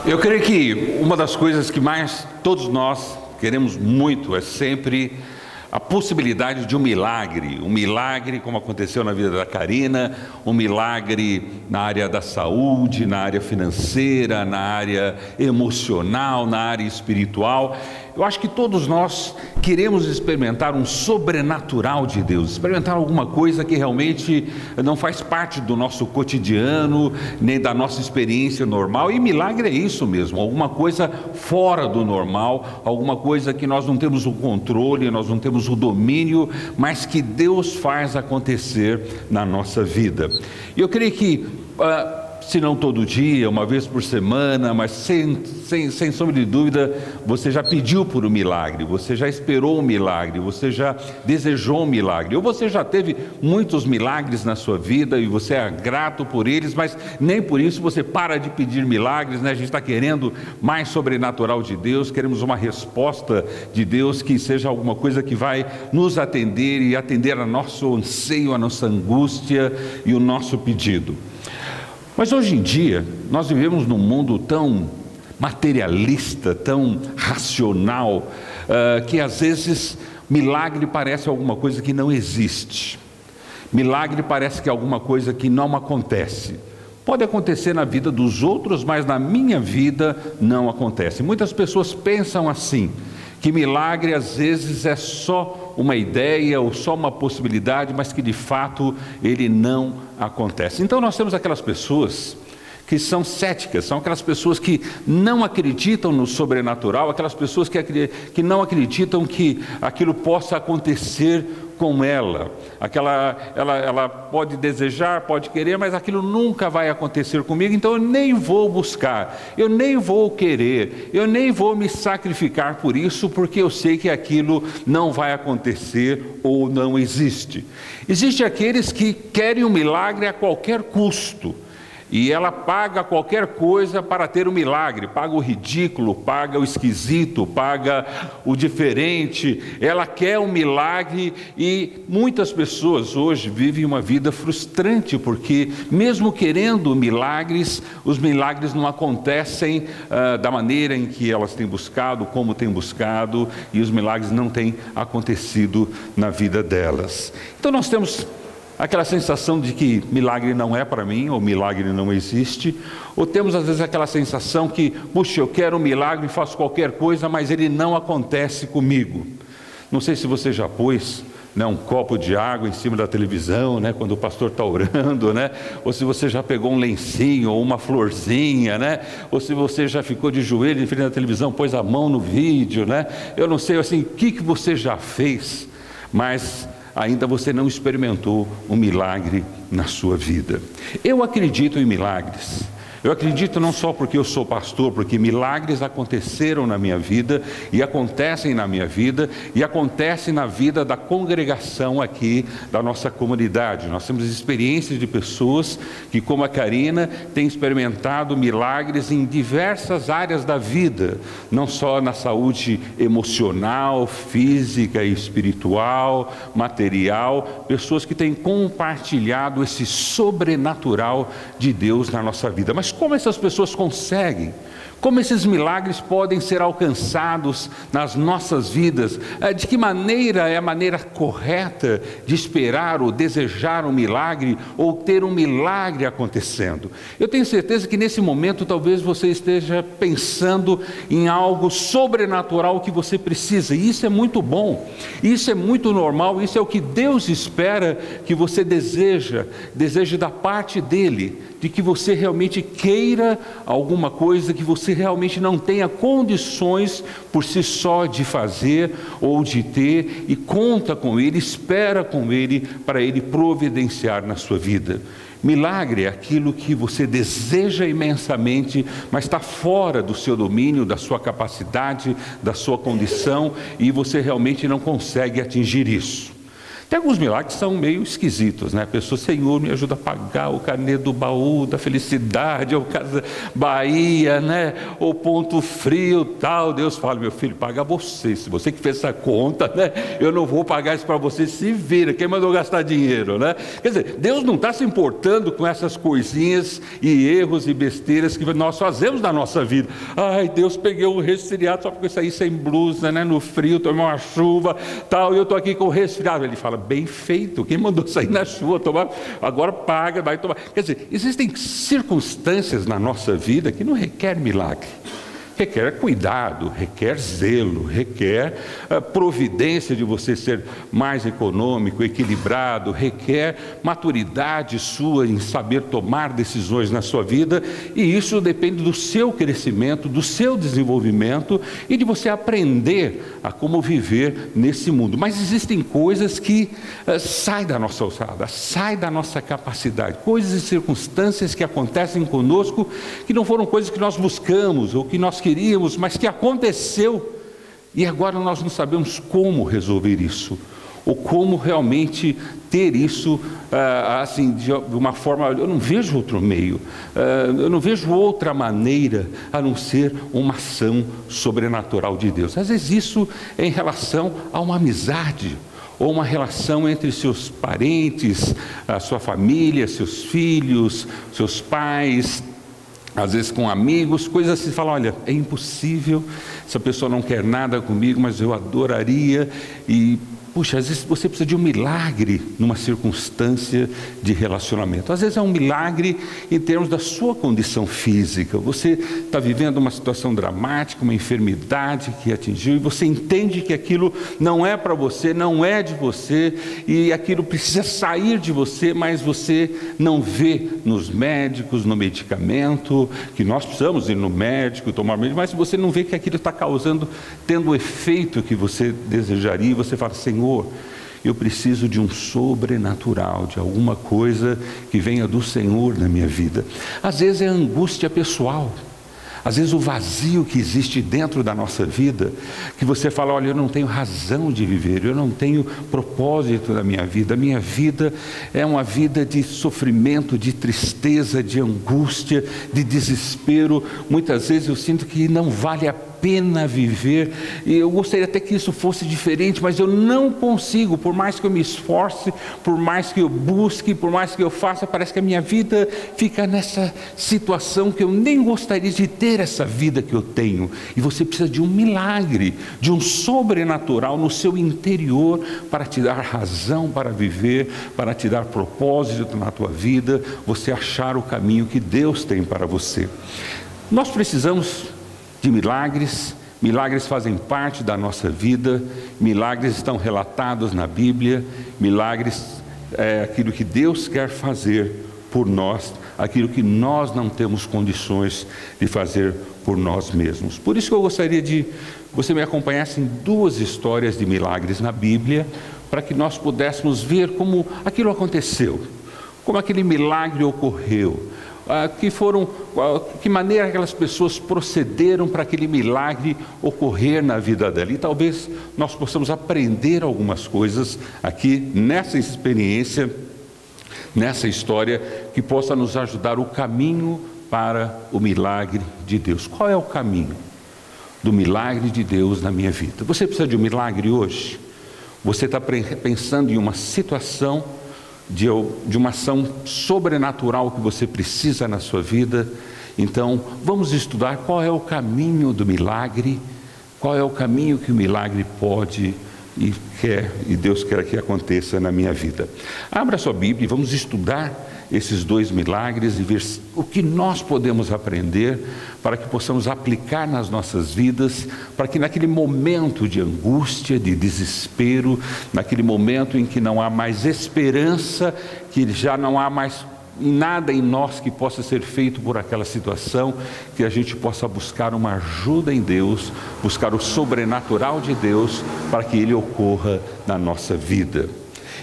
Eu creio que uma das coisas que mais todos nós queremos muito é sempre a possibilidade de um milagre como aconteceu na vida da Karina, um milagre na área da saúde, na área financeira, na área emocional, na área espiritual. Eu acho que todos nós queremos experimentar um sobrenatural de Deus, experimentar alguma coisa que realmente não faz parte do nosso cotidiano, nem da nossa experiência normal, e milagre é isso mesmo, alguma coisa fora do normal, alguma coisa que nós não temos o controle, nós não temos o domínio, mas que Deus faz acontecer na nossa vida. E eu creio que se não todo dia, uma vez por semana, mas sem sombra de dúvida, você já pediu por um milagre, você já esperou um milagre, você já desejou um milagre, ou você já teve muitos milagres na sua vida e você é grato por eles, mas nem por isso você para de pedir milagres, né? A gente está querendo mais sobrenatural de Deus, queremos uma resposta de Deus que seja alguma coisa que vai nos atender e atender a nosso anseio, a nossa angústia e o nosso pedido. Mas hoje em dia, nós vivemos num mundo tão materialista, tão racional, que às vezes milagre parece alguma coisa que não existe. Milagre parece que é alguma coisa que não acontece. Pode acontecer na vida dos outros, mas na minha vida não acontece. Muitas pessoas pensam assim, que milagre às vezes é só uma ideia ou só uma possibilidade, mas que de fato ele não acontece. Então nós temos aquelas pessoas que são céticas, são aquelas pessoas que não acreditam no sobrenatural, aquelas pessoas que não acreditam que aquilo possa acontecer com ela. Ela pode desejar, pode querer, mas aquilo nunca vai acontecer comigo, então eu nem vou buscar, eu nem vou querer, eu nem vou me sacrificar por isso, porque eu sei que aquilo não vai acontecer ou não existe. Existem aqueles que querem um milagre a qualquer custo, e ela paga qualquer coisa para ter um milagre, paga o ridículo, paga o esquisito, paga o diferente, ela quer um milagre. E muitas pessoas hoje vivem uma vida frustrante, porque mesmo querendo milagres, os milagres não acontecem da maneira em que elas têm buscado, como têm buscado, e os milagres não têm acontecido na vida delas. Então nós temos aquela sensação de que milagre não é para mim, ou milagre não existe, ou temos às vezes aquela sensação que, puxa, eu quero um milagre, faço qualquer coisa, mas ele não acontece comigo. Não sei se você já pôs, né, um copo de água em cima da televisão, né, quando o pastor está orando, né, ou se você já pegou um lencinho ou uma florzinha, né, ou se você já ficou de joelho em frente à televisão, pôs a mão no vídeo, né, eu não sei assim, o que você já fez, mas ainda você não experimentou um milagre na sua vida. Eu acredito em milagres. Eu acredito não só porque eu sou pastor, porque milagres aconteceram na minha vida e acontecem na minha vida e acontecem na vida da congregação aqui da nossa comunidade. Nós temos experiências de pessoas que, como a Karina, têm experimentado milagres em diversas áreas da vida, não só na saúde emocional, física e espiritual, material, pessoas que têm compartilhado esse sobrenatural de Deus na nossa vida. Mas como essas pessoas conseguem? Como esses milagres podem ser alcançados nas nossas vidas? De que maneira é a maneira correta de esperar ou desejar um milagre ou ter um milagre acontecendo? Eu tenho certeza que nesse momento talvez você esteja pensando em algo sobrenatural que você precisa, e isso é muito bom, isso é muito normal, isso é o que Deus espera que você deseje da parte dele, de que você realmente queira alguma coisa que você realmente não tenha condições por si só de fazer ou de ter, e conta com ele, espera com ele para ele providenciar na sua vida. Milagre é aquilo que você deseja imensamente, mas está fora do seu domínio, da sua capacidade, da sua condição, e você realmente não consegue atingir isso. Tem alguns milagres que são meio esquisitos, né? A pessoa, Senhor, me ajuda a pagar o carnê do baú da felicidade, ou Casa Bahia, né? Ou Ponto Frio, tal. Deus fala, meu filho, paga você. Se você que fez essa conta, né? Eu não vou pagar isso para você, se vira. Quem mandou gastar dinheiro, né? Quer dizer, Deus não está se importando com essas coisinhas e erros e besteiras que nós fazemos na nossa vida. Ai, Deus, peguei um resfriado só porque eu saí sem blusa, né? No frio, tomei uma chuva, tal, e eu estou aqui com resfriado. Ele fala, bem feito, quem mandou sair na chuva, tomar, agora paga, vai tomar. Quer dizer, existem circunstâncias na nossa vida que não requer milagre. Requer cuidado, requer zelo, requer providência de você ser mais econômico, equilibrado, requer maturidade sua em saber tomar decisões na sua vida, e isso depende do seu crescimento, do seu desenvolvimento e de você aprender a como viver nesse mundo. Mas existem coisas que saem da nossa alçada, saem da nossa capacidade, coisas e circunstâncias que acontecem conosco que não foram coisas que nós buscamos ou que nós queríamos, mas que aconteceu, e agora nós não sabemos como resolver isso, ou como realmente ter isso, assim, de uma forma, eu não vejo outro meio, eu não vejo outra maneira, a não ser uma ação sobrenatural de Deus. Às vezes isso é em relação a uma amizade, ou uma relação entre seus parentes, a sua família, seus filhos, seus pais, às vezes com amigos, coisas assim, fala, olha, é impossível, essa pessoa não quer nada comigo, mas eu adoraria, e puxa, às vezes você precisa de um milagre numa circunstância de relacionamento. Às vezes é um milagre em termos da sua condição física. Você está vivendo uma situação dramática, uma enfermidade que atingiu, e você entende que aquilo não é para você, não é de você, e aquilo precisa sair de você, mas você não vê nos médicos, no medicamento, que nós precisamos ir no médico, tomar medicamento, mas você não vê que aquilo está causando, tendo o efeito que você desejaria, e você fala, Senhor, eu preciso de um sobrenatural, de alguma coisa que venha do Senhor na minha vida. Às vezes é angústia pessoal, às vezes o vazio que existe dentro da nossa vida, que você fala, olha, eu não tenho razão de viver, eu não tenho propósito na minha vida, a minha vida é uma vida de sofrimento, de tristeza, de angústia, de desespero. Muitas vezes eu sinto que não vale a pena viver, e eu gostaria até que isso fosse diferente, mas eu não consigo, por mais que eu me esforce, por mais que eu busque, por mais que eu faça, parece que a minha vida fica nessa situação que eu nem gostaria de ter essa vida que eu tenho. E você precisa de um milagre, de um sobrenatural no seu interior, para te dar razão para viver, para te dar propósito na tua vida, você achar o caminho que Deus tem para você. Nós precisamos de milagres. Milagres fazem parte da nossa vida, milagres estão relatados na Bíblia, milagres é aquilo que Deus quer fazer por nós, aquilo que nós não temos condições de fazer por nós mesmos. Por isso que eu gostaria de você me acompanhasse em duas histórias de milagres na Bíblia, para que nós pudéssemos ver como aquilo aconteceu, como aquele milagre ocorreu, que maneira aquelas pessoas procederam para aquele milagre ocorrer na vida dela. E talvez nós possamos aprender algumas coisas aqui nessa experiência, nessa história, que possa nos ajudar o caminho para o milagre de Deus. Qual é o caminho do milagre de Deus na minha vida? Você precisa de um milagre hoje? Você está pensando em uma situação de uma ação sobrenatural que você precisa na sua vida? Então vamos estudar qual é o caminho do milagre, qual é o caminho que o milagre pode e Deus quer que aconteça na minha vida. Abra sua Bíblia e vamos estudar esses dois milagres e ver o que nós podemos aprender para que possamos aplicar nas nossas vidas, para que naquele momento de angústia, de desespero, naquele momento em que não há mais esperança, que já não há mais nada em nós que possa ser feito por aquela situação, que a gente possa buscar uma ajuda em Deus, buscar o sobrenatural de Deus para que Ele ocorra na nossa vida.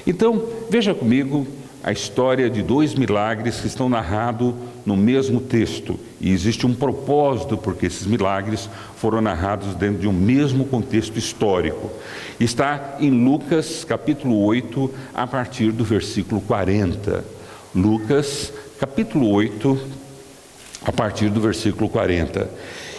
Então, veja comigo a história de dois milagres que estão narrados no mesmo texto. E existe um propósito porque esses milagres foram narrados dentro de um mesmo contexto histórico. Está em Lucas capítulo 8, a partir do versículo 40. Lucas capítulo 8, a partir do versículo 40.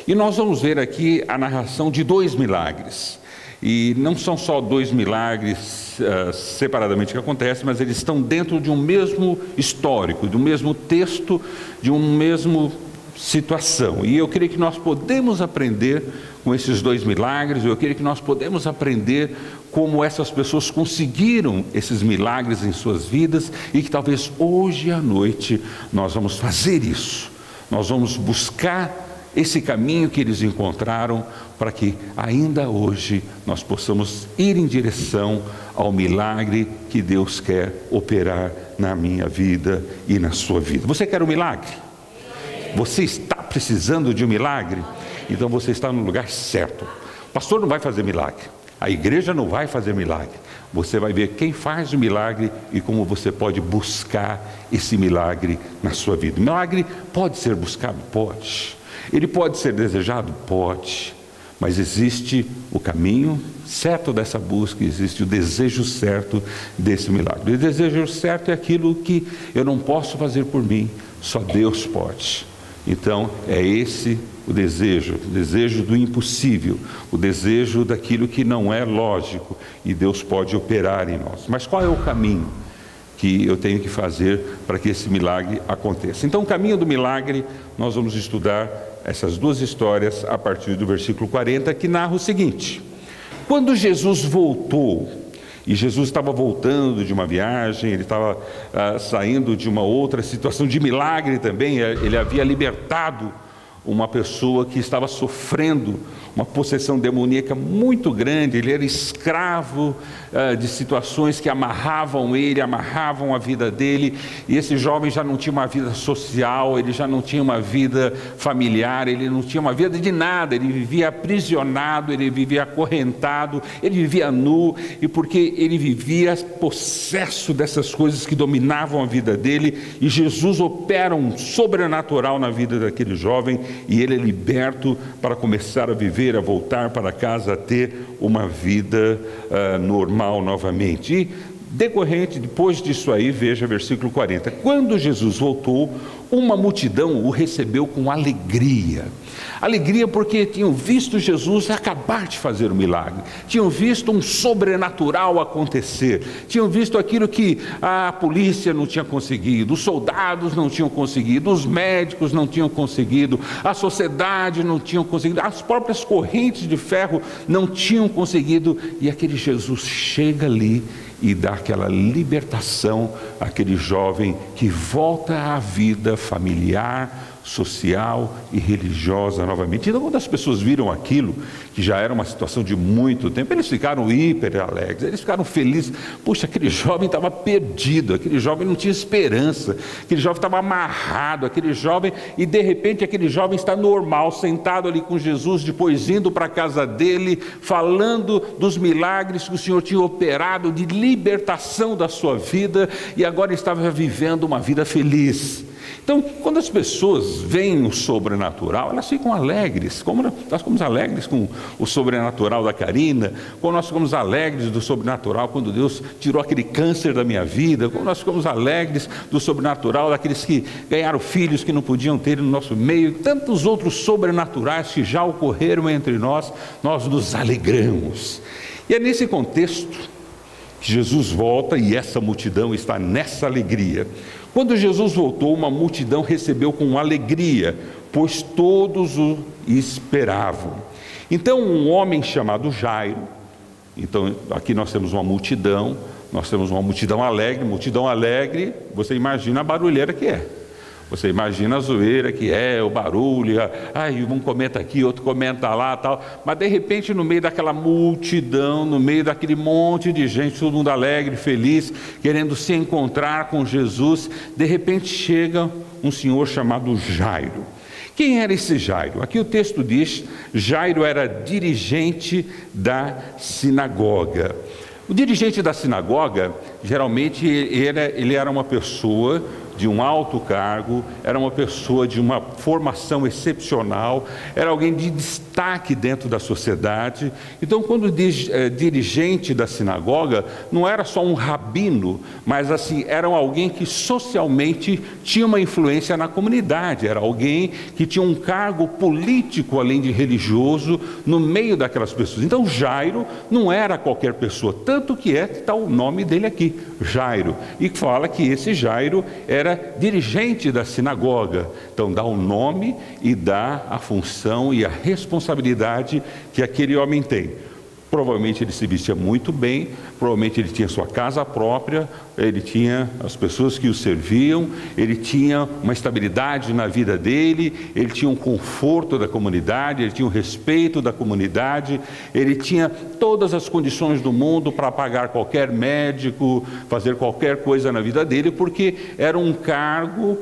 E nós vamos ver aqui a narração de 2 milagres. E não são só 2 milagres separadamente que acontecem, mas eles estão dentro de um mesmo histórico, de um mesmo texto, de uma mesma situação. E eu creio que nós podemos aprender com esses 2 milagres, eu creio que nós podemos aprender como essas pessoas conseguiram esses milagres em suas vidas e que talvez hoje à noite nós vamos fazer isso. Nós vamos buscar esse caminho que eles encontraram para que ainda hoje nós possamos ir em direção ao milagre que Deus quer operar na minha vida e na sua vida. Você quer um milagre? Você está precisando de um milagre? Então você está no lugar certo. O pastor não vai fazer milagre, a igreja não vai fazer milagre. Você vai ver quem faz o milagre e como você pode buscar esse milagre na sua vida. O milagre pode ser buscado? Pode. Ele pode ser desejado? Pode. Mas existe o caminho certo dessa busca, existe o desejo certo desse milagre. O desejo certo é aquilo que eu não posso fazer por mim, só Deus pode. Então é esse o desejo do impossível, o desejo daquilo que não é lógico, e Deus pode operar em nós. Mas qual é o caminho que eu tenho que fazer para que esse milagre aconteça? Então o caminho do milagre, nós vamos estudar essas 2 histórias a partir do versículo 40, que narra o seguinte: quando Jesus voltou, e Jesus estava voltando de uma viagem, ele estava saindo de uma outra situação de milagre também, ele havia libertado uma pessoa que estava sofrendo uma possessão demoníaca muito grande. Ele era escravo de situações que amarravam ele, amarravam a vida dele, e esse jovem já não tinha uma vida social, ele já não tinha uma vida familiar, ele não tinha uma vida de nada, ele vivia aprisionado, ele vivia acorrentado, ele vivia nu, e porque ele vivia possesso dessas coisas que dominavam a vida dele, e Jesus opera um sobrenatural na vida daquele jovem, e ele é liberto para começar a viver, a voltar para casa, a ter uma vida normal novamente. E decorrente, depois disso aí, veja versículo 40. Quando Jesus voltou, uma multidão o recebeu com alegria. Alegria porque tinham visto Jesus acabar de fazer um milagre, tinham visto um sobrenatural acontecer, tinham visto aquilo que a polícia não tinha conseguido, os soldados não tinham conseguido, os médicos não tinham conseguido, a sociedade não tinha conseguido, as próprias correntes de ferro não tinham conseguido, e aquele Jesus chega ali e dá aquela libertação àquele jovem que volta à vida familiar, social e religiosa novamente. Então, quando as pessoas viram aquilo, que já era uma situação de muito tempo, eles ficaram hiper alegres, eles ficaram felizes. Puxa, aquele jovem estava perdido, aquele jovem não tinha esperança, aquele jovem estava amarrado, aquele jovem, e de repente aquele jovem está normal, sentado ali com Jesus, depois indo para a casa dele, falando dos milagres que o Senhor tinha operado, de libertação da sua vida, e agora estava vivendo uma vida feliz. Então, quando as pessoas veem o sobrenatural, elas ficam alegres, como nós ficamos alegres com o sobrenatural da Karina, como nós ficamos alegres do sobrenatural quando Deus tirou aquele câncer da minha vida, como nós ficamos alegres do sobrenatural daqueles que ganharam filhos que não podiam ter no nosso meio, e tantos outros sobrenaturais que já ocorreram entre nós, nós nos alegramos. E é nesse contexto que Jesus volta, e essa multidão está nessa alegria. Quando Jesus voltou, uma multidão recebeu com alegria, pois todos o esperavam. Então um homem chamado Jairo, então aqui nós temos uma multidão alegre, você imagina a barulheira que é. Você imagina a zoeira que é, o barulho, um comenta aqui, outro comenta lá, tal. Mas de repente, no meio daquela multidão, no meio daquele monte de gente, todo mundo alegre, feliz, querendo se encontrar com Jesus, de repente chega um senhor chamado Jairo. Quem era esse Jairo? Aqui o texto diz, Jairo era dirigente da sinagoga. O dirigente da sinagoga, geralmente, ele era uma pessoa de um alto cargo, era uma pessoa de uma formação excepcional, era alguém de destaque dentro da sociedade. Então, quando diz dirigente da sinagoga, não era só um rabino, mas assim, era alguém que socialmente tinha uma influência na comunidade, era alguém que tinha um cargo político além de religioso no meio daquelas pessoas. Então Jairo não era qualquer pessoa, tanto que está o nome dele aqui, Jairo, e fala que esse Jairo era dirigente da sinagoga. Então dá o nome e dá a função e a responsabilidade que aquele homem tem. Provavelmente ele se vestia muito bem, provavelmente ele tinha sua casa própria, ele tinha as pessoas que o serviam, ele tinha uma estabilidade na vida dele, ele tinha um conforto da comunidade, ele tinha um respeito da comunidade, ele tinha todas as condições do mundo para pagar qualquer médico, fazer qualquer coisa na vida dele, porque era um cargo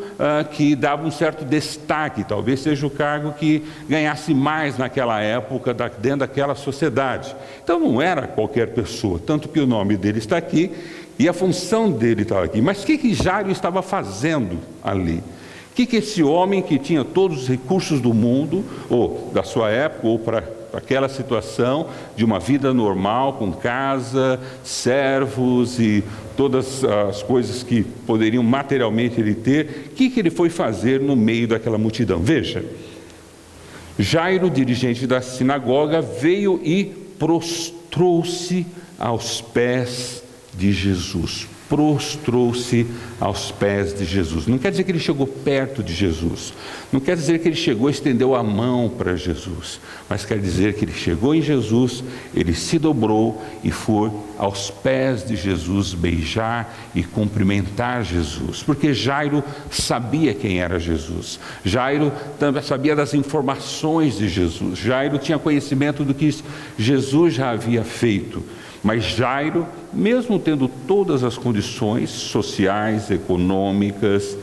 que dava um certo destaque, talvez seja o cargo que ganhasse mais naquela época, dentro daquela sociedade. Então não era qualquer pessoa, tanto que o nome dele está aqui e a função dele estava aqui. Mas o que Jairo estava fazendo ali? O que esse homem que tinha todos os recursos do mundo, ou da sua época, ou para aquela situação de uma vida normal, com casa, servos e todas as coisas que poderiam materialmente ele ter, o que ele foi fazer no meio daquela multidão? Veja, Jairo, dirigente da sinagoga, veio e prostrou-se aos pés de Jesus. Prostrou-se aos pés de Jesus. Não quer dizer que ele chegou perto de Jesus. Não quer dizer que ele chegou e estendeu a mão para Jesus. Mas quer dizer que ele chegou em Jesus, ele se dobrou e foi aos pés de Jesus beijar e cumprimentar Jesus. Porque Jairo sabia quem era Jesus. Jairo também sabia das informações de Jesus. Jairo tinha conhecimento do que Jesus já havia feito. Mas Jairo, mesmo tendo todas as condições sociais, econômicas,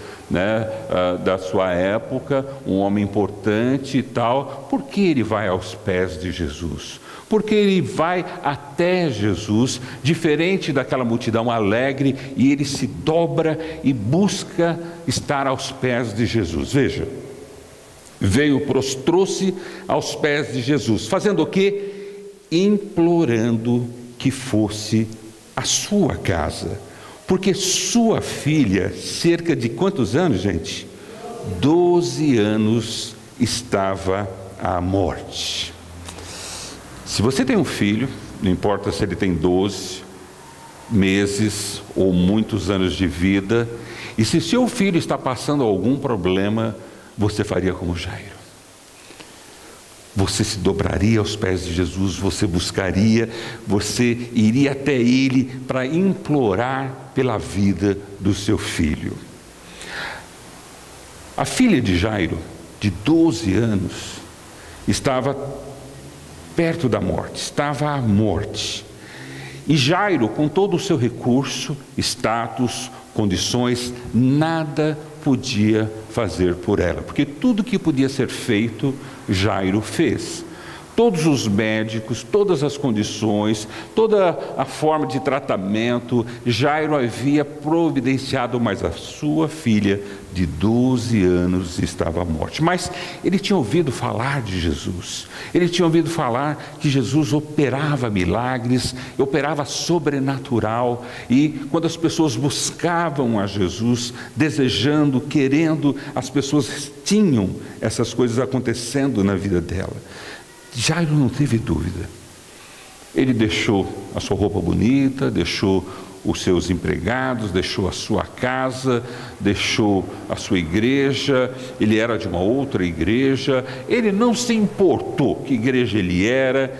da sua época, um homem importante e tal, por que ele vai aos pés de Jesus? Porque ele vai até Jesus, diferente daquela multidão alegre, e ele se dobra e busca estar aos pés de Jesus. Veja, veio, prostrou-se aos pés de Jesus, fazendo o quê? Implorando que fosse a sua casa, porque sua filha, cerca de quantos anos, gente? 12 anos, estava à morte. Se você tem um filho, não importa se ele tem 12 meses ou muitos anos de vida, e se seu filho está passando algum problema, você faria como Jairo. Você se dobraria aos pés de Jesus, você buscaria, você iria até ele para implorar pela vida do seu filho. A filha de Jairo, de 12 anos, estava perto da morte, estava à morte. E Jairo, com todo o seu recurso, status, condições, nada podia fazer por ela, porque tudo que podia ser feito, Jairo fez. Todos os médicos, todas as condições, toda a forma de tratamento, Jairo havia providenciado, mas a sua filha de 12 anos estava à morte. Mas ele tinha ouvido falar de Jesus, ele tinha ouvido falar que Jesus operava milagres, operava sobrenatural, e quando as pessoas buscavam a Jesus, desejando, querendo, as pessoas tinham essas coisas acontecendo na vida dela. Jairo não teve dúvida. Ele deixou a sua roupa bonita, deixou os seus empregados, deixou a sua casa, deixou a sua igreja. Ele era de uma outra igreja. Ele não se importou que igreja ele era,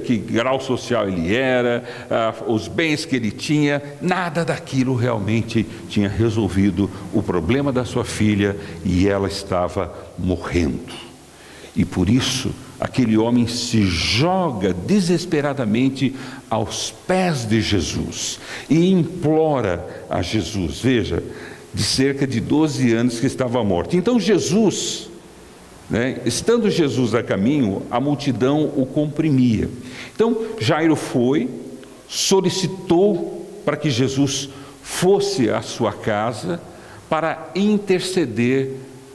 que grau social ele era, os bens que ele tinha. Nada daquilo realmente tinha resolvido o problema da sua filha, e ela estava morrendo. E por isso, aquele homem se joga desesperadamente aos pés de Jesus e implora a Jesus. Veja, de cerca de 12 anos que estava morto. Então Jesus, estando Jesus a caminho, a multidão o comprimia. Então Jairo foi, solicitou para que Jesus fosse à sua casa, para interceder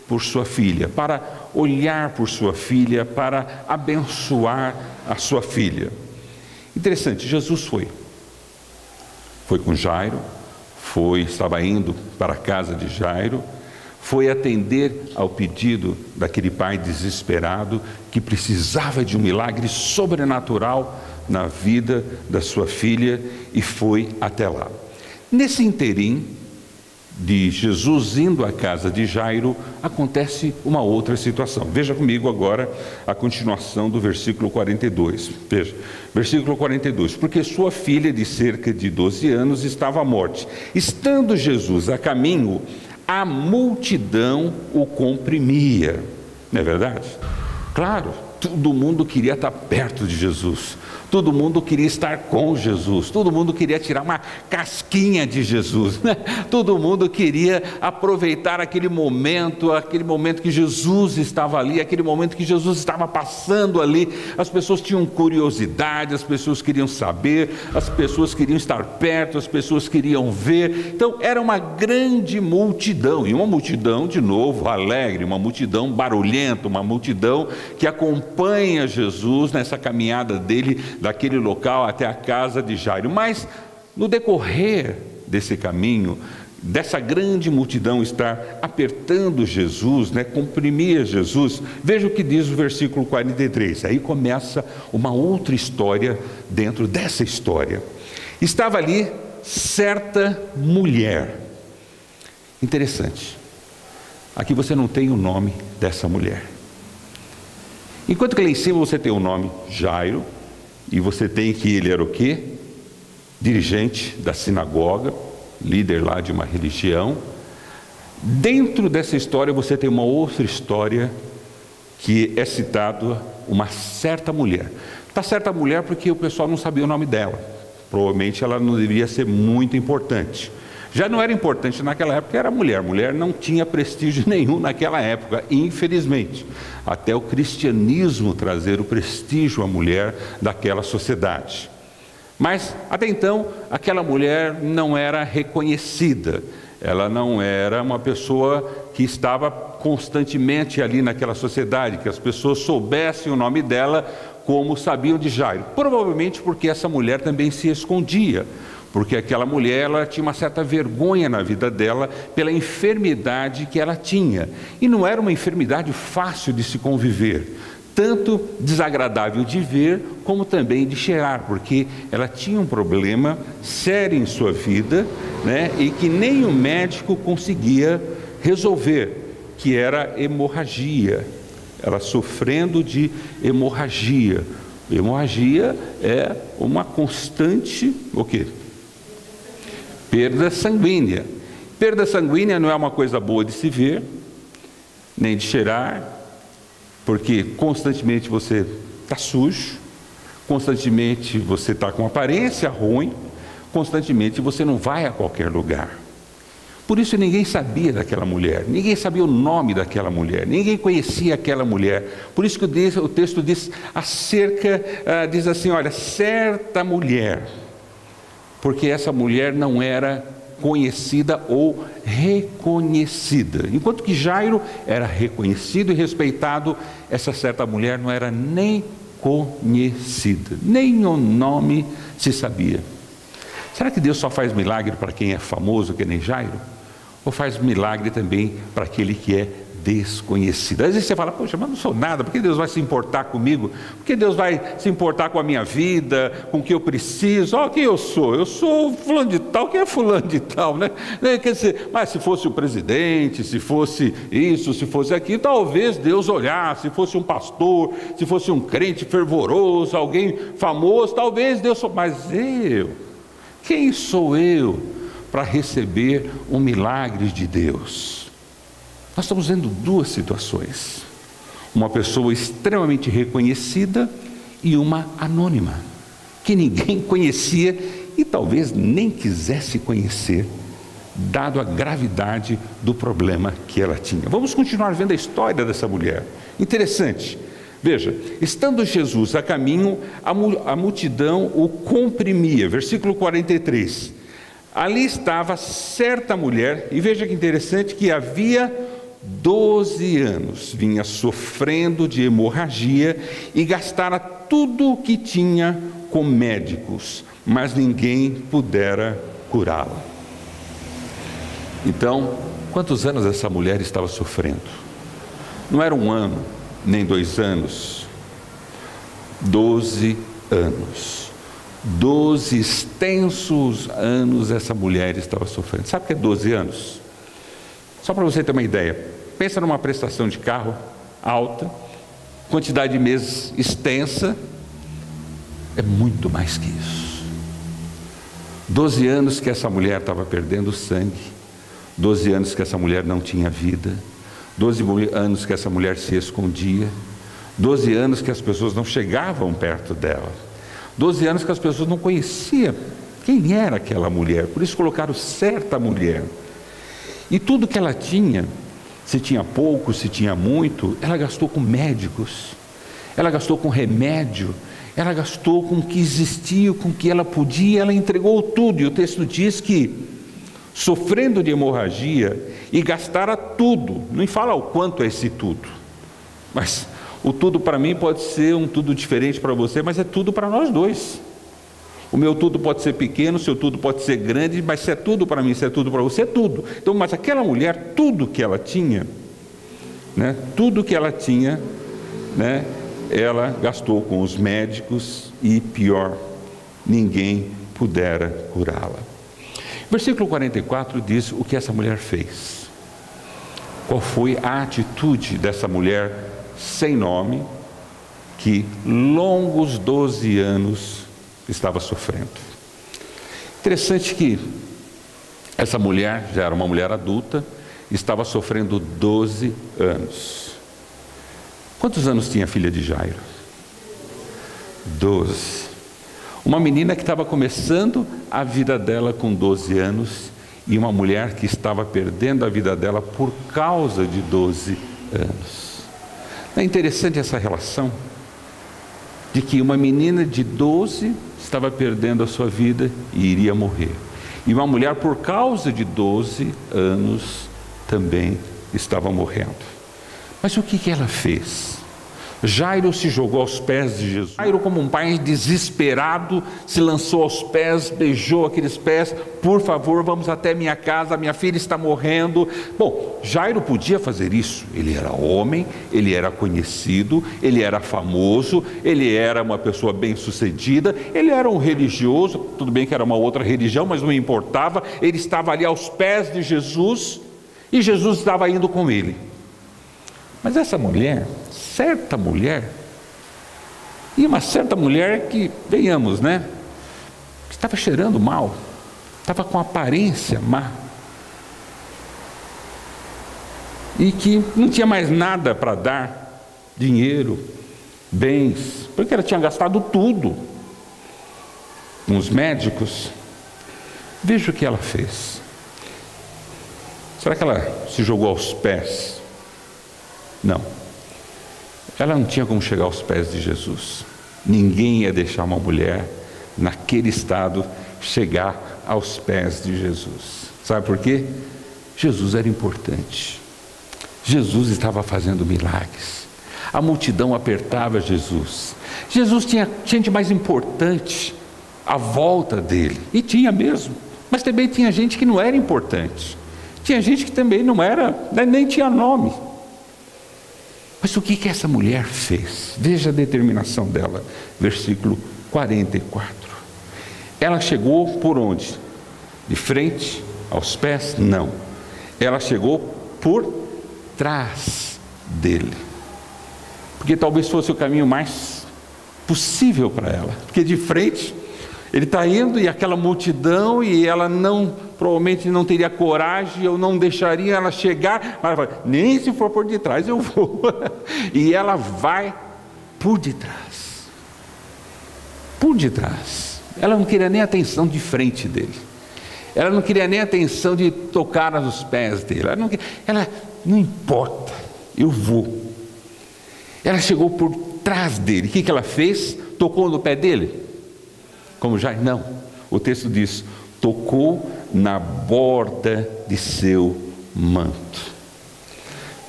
por sua filha, para olhar por sua filha, para abençoar a sua filha. Interessante, Jesus foi com Jairo, estava indo para a casa de Jairo, foi atender ao pedido daquele pai desesperado que precisava de um milagre sobrenatural na vida da sua filha, e foi até lá. Nesse interim de Jesus indo à casa de Jairo, acontece uma outra situação. Veja comigo agora a continuação do versículo 42. Veja, versículo 42. Porque sua filha de cerca de 12 anos estava à morte. Estando Jesus a caminho, a multidão o comprimia. Não é verdade? Claro, todo mundo queria estar perto de Jesus. Todo mundo queria estar com Jesus, todo mundo queria tirar uma casquinha de Jesus, né? Todo mundo queria aproveitar aquele momento que Jesus estava ali, aquele momento que Jesus estava passando ali. As pessoas tinham curiosidade, as pessoas queriam saber, as pessoas queriam estar perto, as pessoas queriam ver. Então era uma grande multidão, e uma multidão, de novo, alegre, uma multidão barulhenta, uma multidão que acompanha Jesus nessa caminhada dele, daquele local até a casa de Jairo. Mas no decorrer desse caminho, dessa grande multidão estar apertando Jesus, comprimir Jesus, veja o que diz o versículo 43. Aí começa uma outra história dentro dessa história. Estava ali certa mulher. Interessante, aqui você não tem o nome dessa mulher. Enquanto que lá em cima você tem o nome Jairo, e você tem que ele era o quê? Dirigente da sinagoga, líder lá de uma religião. Dentro dessa história você tem uma outra história que é citado uma certa mulher. Está certa mulher porque o pessoal não sabia o nome dela. Provavelmente ela não deveria ser muito importante. Já não era importante naquela época, era mulher. Mulher não tinha prestígio nenhum naquela época, infelizmente. Até o cristianismo trazer o prestígio à mulher daquela sociedade. Mas, até então, aquela mulher não era reconhecida. Ela não era uma pessoa que estava constantemente ali naquela sociedade, que as pessoas soubessem o nome dela como sabiam de Jairo. Provavelmente porque essa mulher também se escondia. Porque aquela mulher, ela tinha uma certa vergonha na vida dela pela enfermidade que ela tinha. E não era uma enfermidade fácil de se conviver, tanto desagradável de ver, como também de cheirar, porque ela tinha um problema sério em sua vida, e que nem o médico conseguia resolver, que era hemorragia. Ela sofrendo de hemorragia. Hemorragia é uma constante, o quê? Perda sanguínea. Perda sanguínea não é uma coisa boa de se ver, nem de cheirar, porque constantemente você está sujo, constantemente você está com aparência ruim, constantemente você não vai a qualquer lugar. Por isso ninguém sabia daquela mulher, ninguém sabia o nome daquela mulher, ninguém conhecia aquela mulher. Por isso que o texto diz diz assim, olha, certa mulher. Porque essa mulher não era conhecida ou reconhecida. Enquanto que Jairo era reconhecido e respeitado, essa certa mulher não era nem conhecida, nem o nome se sabia. Será que Deus só faz milagre para quem é famoso, que nem Jairo? Ou faz milagre também para aquele que é desconhecido? Às vezes você fala, poxa, mas não sou nada, por que Deus vai se importar comigo? Por que Deus vai se importar com a minha vida, com o que eu preciso? Olha quem eu sou fulano de tal, quem é fulano de tal, Quer dizer, mas se fosse o presidente, se fosse isso, se fosse aquilo, talvez Deus olhasse, se fosse um pastor, se fosse um crente fervoroso, alguém famoso, talvez Deus, mas quem sou eu para receber um milagre de Deus? Nós estamos vendo duas situações, uma pessoa extremamente reconhecida e uma anônima, que ninguém conhecia e talvez nem quisesse conhecer, dado a gravidade do problema que ela tinha. Vamos continuar vendo a história dessa mulher. Interessante, veja, estando Jesus a caminho, a multidão o comprimia, versículo 43, ali estava certa mulher, e veja que interessante, que havia 12 anos vinha sofrendo de hemorragia e gastara tudo o que tinha com médicos, mas ninguém pudera curá-la. Então, quantos anos essa mulher estava sofrendo? Não era 1 ano, nem 2 anos, 12 anos. 12 extensos anos essa mulher estava sofrendo. Sabe o que é 12 anos? Só para você ter uma ideia, pensa numa prestação de carro alta, quantidade de meses extensa, é muito mais que isso. 12 anos que essa mulher estava perdendo sangue, 12 anos que essa mulher não tinha vida, 12 anos que essa mulher se escondia, 12 anos que as pessoas não chegavam perto dela, 12 anos que as pessoas não conheciam quem era aquela mulher, por isso colocaram certa mulher. E tudo que ela tinha, se tinha pouco, se tinha muito, ela gastou com médicos, ela gastou com remédio, ela gastou com o que existia, com o que ela podia, ela entregou tudo. E o texto diz que, sofrendo de hemorragia, e gastara tudo, não fala o quanto é esse tudo, mas o tudo para mim pode ser um tudo diferente para você, mas é tudo para nós dois. O meu tudo pode ser pequeno, o seu tudo pode ser grande, mas se é tudo para mim, se é tudo para você, é tudo. Então, mas aquela mulher, tudo que ela tinha, né, tudo que ela tinha, né, ela gastou com os médicos e pior, ninguém pudera curá-la. Versículo 44 diz o que essa mulher fez. Qual foi a atitude dessa mulher sem nome, que longos 12 anos estava sofrendo. Interessante que essa mulher, já era uma mulher adulta, estava sofrendo 12 anos. Quantos anos tinha a filha de Jairo? 12. Uma menina que estava começando a vida dela com 12 anos e uma mulher que estava perdendo a vida dela por causa de 12 anos. É interessante essa relação de que uma menina de 12 estava perdendo a sua vida e iria morrer. E uma mulher, por causa de 12 anos, também estava morrendo. Mas o que ela fez? Jairo se jogou aos pés de Jesus. Jairo, como um pai desesperado, se lançou aos pés, beijou aqueles pés. Por favor, vamos até minha casa, minha filha está morrendo. Bom, Jairo podia fazer isso. Ele era homem, ele era conhecido, ele era famoso, ele era uma pessoa bem-sucedida, ele era um religioso, tudo bem que era uma outra religião, mas não importava. Ele estava ali aos pés de Jesus e Jesus estava indo com ele. Mas essa mulher, certa mulher, e uma certa mulher que, venhamos, né, estava cheirando mal, estava com aparência má, e que não tinha mais nada para dar, dinheiro, bens, porque ela tinha gastado tudo com os médicos. Veja o que ela fez. Será que ela se jogou aos pés? Não. Ela não tinha como chegar aos pés de Jesus. Ninguém ia deixar uma mulher naquele estado chegar aos pés de Jesus. Sabe por quê? Jesus era importante. Jesus estava fazendo milagres. A multidão apertava Jesus. Jesus tinha gente mais importante à volta dele. E tinha mesmo. Mas também tinha gente que não era importante. Tinha gente que também não era, nem tinha nome. Mas o que essa mulher fez? Veja a determinação dela, versículo 44. Ela chegou por onde? De frente, aos pés? Não. Ela chegou por trás dele. Porque talvez fosse o caminho mais possível para ela. Porque de frente, ele está indo e aquela multidão, e ela provavelmente não teria coragem, eu não deixaria ela chegar, mas ela fala, nem se for por detrás eu vou. E ela vai por detrás. Por detrás. Ela não queria nem atenção de frente dele. Ela não queria nem atenção de tocar nos pés dele. Ela não importa, eu vou. Ela chegou por trás dele. O que ela fez? Tocou no pé dele? Como já? Não. O texto diz, tocou na borda de seu manto.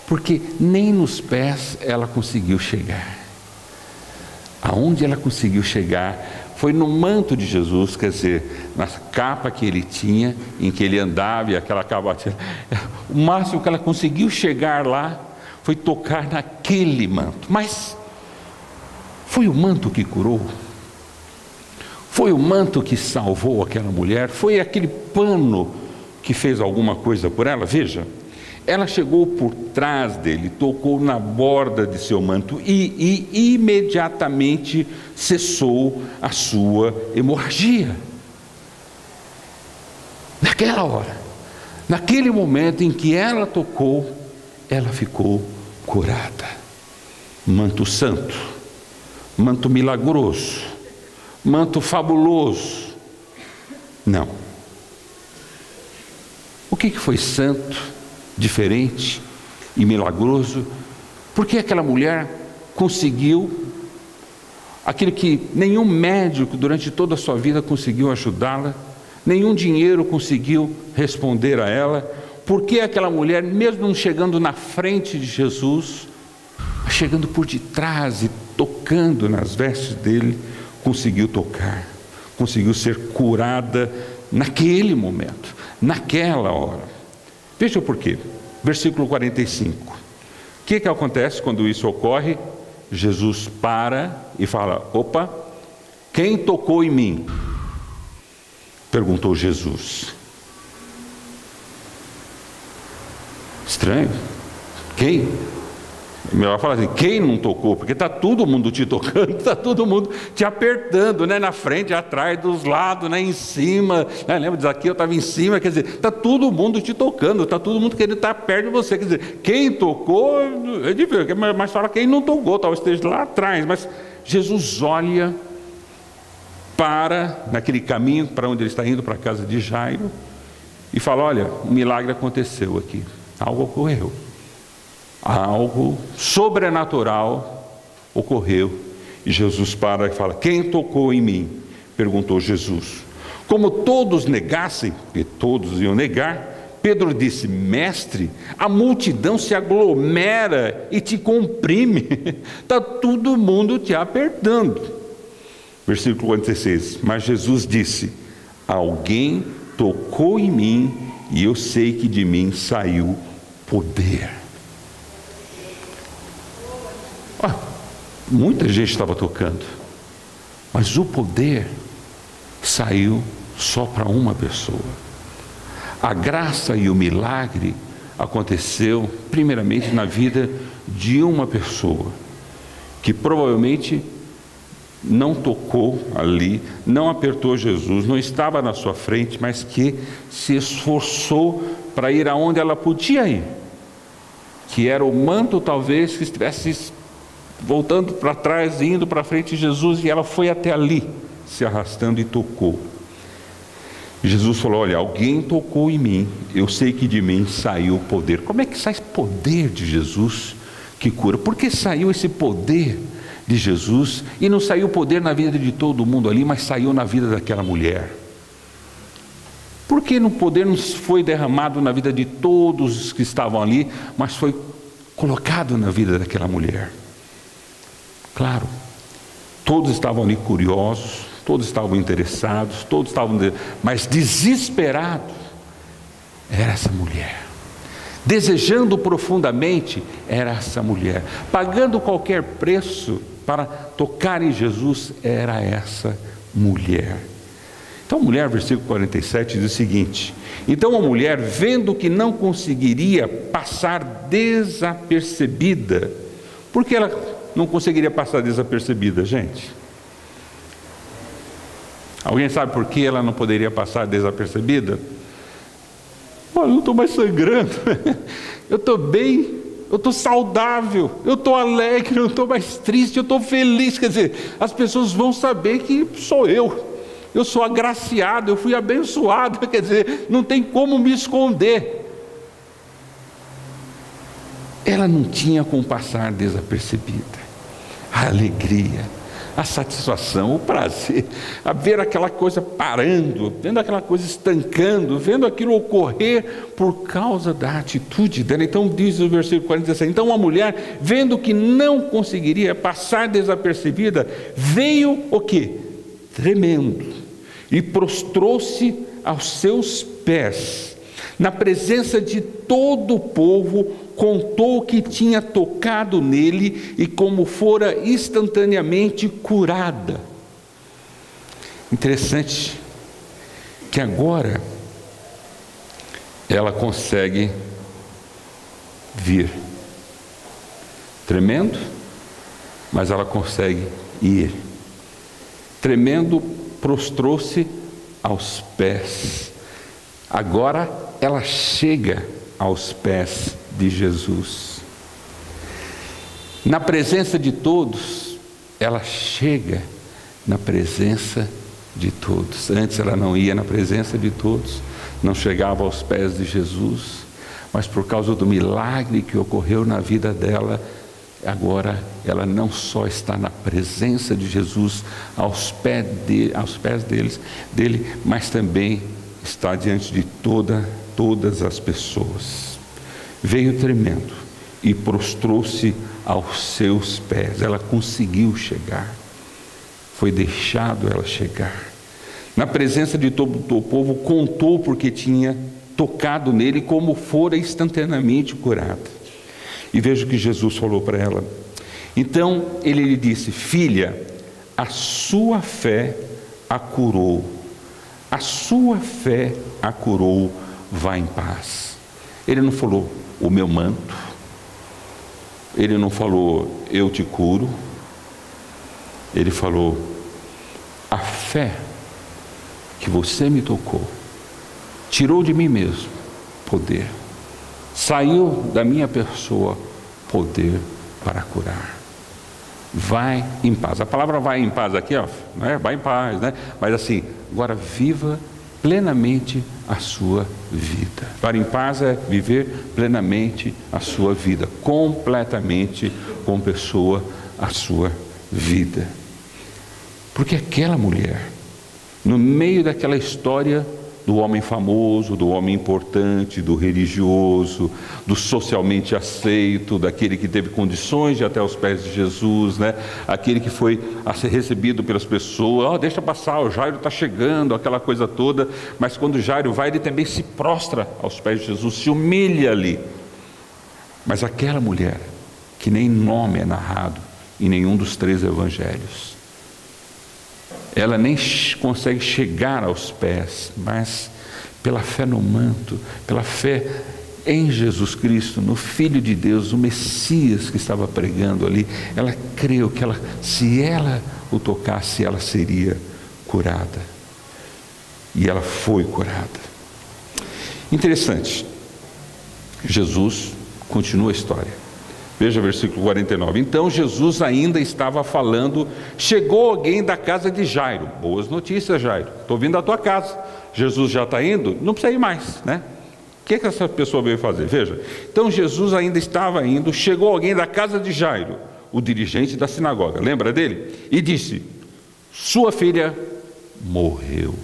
Porque nem nos pés ela conseguiu chegar. Aonde ela conseguiu chegar foi no manto de Jesus, quer dizer, na capa que ele tinha, em que ele andava, e aquela capa, o máximo que ela conseguiu chegar lá foi tocar naquele manto. Mas foi o manto que curou? Foi o manto que salvou aquela mulher? Foi aquele pano que fez alguma coisa por ela? Veja, ela chegou por trás dele, tocou na borda de seu manto e imediatamente cessou a sua hemorragia. Naquela hora, naquele momento em que ela tocou, ela ficou curada. Manto santo, manto milagroso, manto fabuloso. Não. O que foi santo, diferente e milagroso? Porque aquela mulher conseguiu aquilo que nenhum médico durante toda a sua vida conseguiu ajudá-la, nenhum dinheiro conseguiu responder a ela. Porque aquela mulher, mesmo não chegando na frente de Jesus, mas chegando por detrás e tocando nas vestes dele, conseguiu tocar, conseguiu ser curada naquele momento, naquela hora. Veja o porquê. Versículo 45. O que acontece quando isso ocorre? Jesus para e fala: opa, quem tocou em mim? Perguntou Jesus. Estranho. Quem? Melhor falar assim, quem não tocou? Porque está todo mundo te tocando, está todo mundo te apertando, né? Na frente, atrás, dos lados, né? Em cima, né? Lembra disso aqui? Eu estava em cima, quer dizer, está todo mundo te tocando, está todo mundo querendo estar perto de você, quer dizer, quem tocou, é difícil, mas fala quem não tocou, talvez esteja lá atrás, mas Jesus olha para naquele caminho para onde ele está indo, para a casa de Jairo, e fala: olha, um milagre aconteceu aqui, algo ocorreu. Algo sobrenatural ocorreu. E Jesus para e fala: quem tocou em mim? Perguntou Jesus. Como todos negassem, porque todos iam negar, Pedro disse: mestre, a multidão se aglomera e te comprime, está todo mundo te apertando. Versículo 46. Mas Jesus disse: alguém tocou em mim e eu sei que de mim saiu poder. Muita gente estava tocando, mas o poder saiu só para uma pessoa. A graça e o milagre aconteceu primeiramente na vida de uma pessoa, que provavelmente não tocou ali, não apertou Jesus, não estava na sua frente, mas que se esforçou para ir aonde ela podia ir, que era o manto talvez que estivesse voltando para trás, indo para frente de Jesus, e ela foi até ali, se arrastando e tocou. Jesus falou: olha, alguém tocou em mim, eu sei que de mim saiu o poder. Como é que sai poder de Jesus que cura? Por que saiu esse poder de Jesus e não saiu o poder na vida de todo mundo ali, mas saiu na vida daquela mulher? Por que o poder não foi derramado na vida de todos os que estavam ali, mas foi colocado na vida daquela mulher? Claro, todos estavam ali curiosos, todos estavam interessados, todos estavam, mas desesperados era essa mulher. Desejando profundamente era essa mulher. Pagando qualquer preço para tocar em Jesus era essa mulher. Então a mulher, versículo 47, diz o seguinte: então a mulher, vendo que não conseguiria passar desapercebida. Por que ela não conseguiria passar desapercebida, gente? Alguém sabe por que ela não poderia passar desapercebida? Olha, eu não estou mais sangrando, eu estou bem, eu estou saudável, eu estou alegre, eu não estou mais triste, eu estou feliz. Quer dizer, as pessoas vão saber que sou eu sou agraciado, eu fui abençoado, quer dizer, não tem como me esconder. Ela não tinha como passar desapercebida. A alegria, a satisfação, o prazer, a ver aquela coisa parando, vendo aquela coisa estancando, vendo aquilo ocorrer por causa da atitude dela. Então diz o versículo 46, então a mulher, vendo que não conseguiria passar desapercebida, veio o quê? Tremendo, e prostrou-se aos seus pés, na presença de todo o povo, contou que tinha tocado nele e como fora instantaneamente curada. Interessante que agora ela consegue vir. Tremendo, mas ela consegue ir. Tremendo, prostrou-se aos pés. Agora ela chega aos pés de Jesus. Na presença de todos, ela chega na presença de todos. Antes ela não ia na presença de todos, não chegava aos pés de Jesus, mas por causa do milagre que ocorreu na vida dela, agora ela não só está na presença de Jesus, aos pés dele, mas também está diante de todas as pessoas. Veio tremendo e prostrou-se aos seus pés. Ela conseguiu chegar, foi deixado ela chegar. Na presença de todo o povo, contou porque tinha tocado nele, como fora instantaneamente curada. E veja o que Jesus falou para ela. Então ele lhe disse: filha, a sua fé a curou. A sua fé a curou, vá em paz. Ele não falou o meu manto, ele não falou eu te curo, ele falou a fé que você me tocou, tirou de mim mesmo poder, saiu da minha pessoa poder para curar. Vai em paz. A palavra vai em paz aqui, ó, não é? Vai em paz, né? Mas assim, agora viva plenamente a sua vida. Estar em paz é viver plenamente a sua vida, completamente com pessoa a sua vida. Porque aquela mulher, no meio daquela história do homem famoso, do homem importante, do religioso, do socialmente aceito, daquele que teve condições de ir até os pés de Jesus, né? Aquele que foi a ser recebido pelas pessoas, deixa passar, o Jairo está chegando, aquela coisa toda, mas quando o Jairo vai, ele também se prostra aos pés de Jesus, se humilha ali. Mas aquela mulher, que nem nome é narrado em nenhum dos 3 evangelhos, ela nem consegue chegar aos pés, mas pela fé no manto, pela fé em Jesus Cristo, no Filho de Deus, o Messias que estava pregando ali, ela creu que se ela o tocasse, ela seria curada. E ela foi curada. Interessante, Jesus continua a história. Veja o versículo 49. Então Jesus ainda estava falando, chegou alguém da casa de Jairo. Boas notícias, Jairo, estou vindo da tua casa. Jesus já está indo, não precisa ir mais, né? O que essa pessoa veio fazer? Veja, então Jesus ainda estava indo, chegou alguém da casa de Jairo, o dirigente da sinagoga, lembra dele? E disse: sua filha morreu.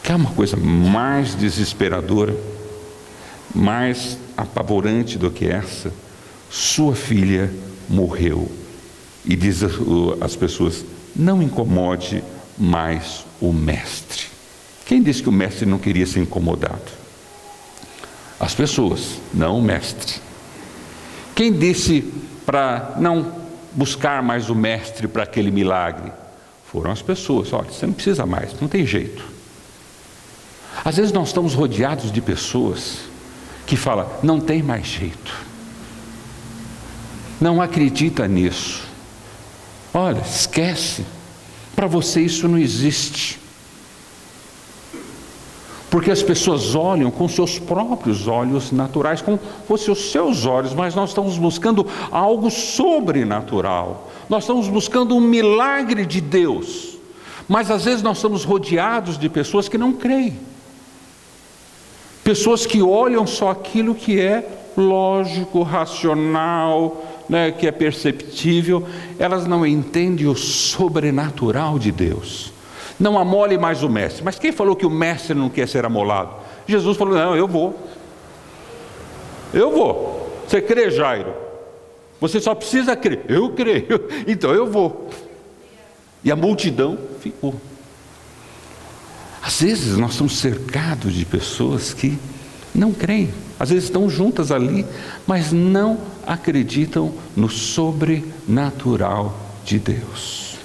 Quer uma coisa mais desesperadora, mais apavorante do que essa? Sua filha morreu. E diz as pessoas: não incomode mais o mestre. Quem disse que o mestre não queria ser incomodado? As pessoas, não o mestre. Quem disse para não buscar mais o mestre para aquele milagre? Foram as pessoas. Olha, você não precisa mais, não tem jeito. Às vezes nós estamos rodeados de pessoas que falam: não tem mais jeito, não acredita nisso, olha, esquece, para você isso não existe. Porque as pessoas olham com seus próprios olhos naturais, como fossem os seus olhos, mas nós estamos buscando algo sobrenatural, nós estamos buscando um milagre de Deus, mas às vezes nós estamos rodeados de pessoas que não creem, pessoas que olham só aquilo que é lógico, racional, né, que é perceptível, elas não entendem o sobrenatural de Deus. Não amole mais o mestre. Mas quem falou que o mestre não quer ser amolado? Jesus falou: não, eu vou. Eu vou. Você crê, Jairo? Você só precisa crer. Eu creio. Então eu vou. E a multidão ficou. Às vezes nós somos cercados de pessoas que não creem. Às vezes estão juntas ali, mas não acreditam no sobrenatural de Deus.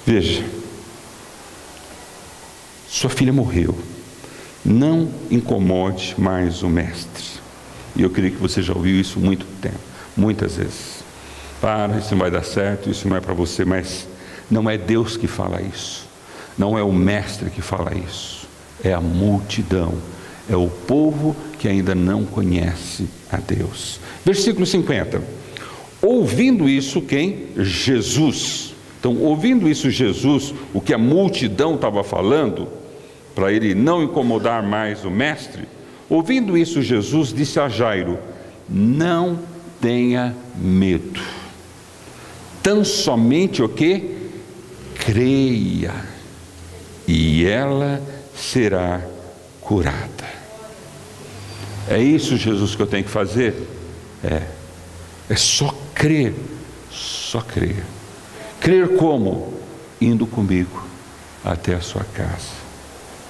Veja, sua filha morreu. Não incomode mais o mestre. E eu creio que você já ouviu isso muito tempo, muitas vezes. Para, isso não vai dar certo, isso não é para você. Mas não é Deus que fala isso. Não é o mestre que fala isso. É a multidão. É o povo que ainda não conhece a Deus. Versículo 50. Ouvindo isso, quem? Jesus. Então, ouvindo isso Jesus, o que a multidão estava falando, para ele não incomodar mais o mestre, ouvindo isso Jesus disse a Jairo: não tenha medo, tão somente o que? Creia, e ela será curada. É isso, Jesus, que eu tenho que fazer? É só crer, só crer. Crer como? Indo comigo até a sua casa.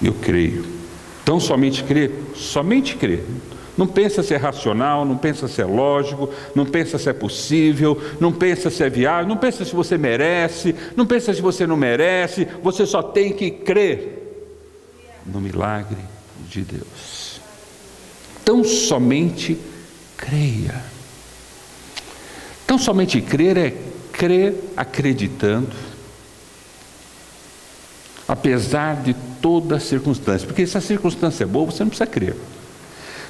Eu creio. Então somente crer, somente crer. Não pensa se é racional, não pensa se é lógico, não pensa se é possível, não pensa se é viável, não pensa se você merece, não pensa se você não merece. Você só tem que crer no milagre de Deus. Então somente creia. Então somente crer é crer acreditando, apesar de toda circunstância. Porque se a circunstância é boa, você não precisa crer.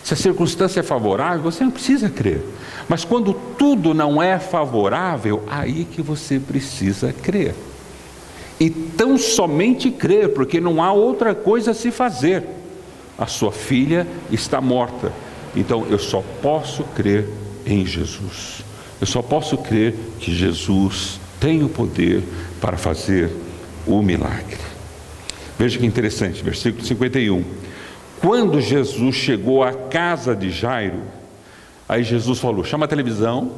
Se a circunstância é favorável, você não precisa crer. Mas quando tudo não é favorável, aí que você precisa crer. E tão somente crer, porque não há outra coisa a se fazer. A sua filha está morta. Então eu só posso crer em Jesus. Eu só posso crer que Jesus tem o poder para fazer o milagre. Veja que interessante, versículo 51. Quando Jesus chegou à casa de Jairo, aí Jesus falou: chama a televisão,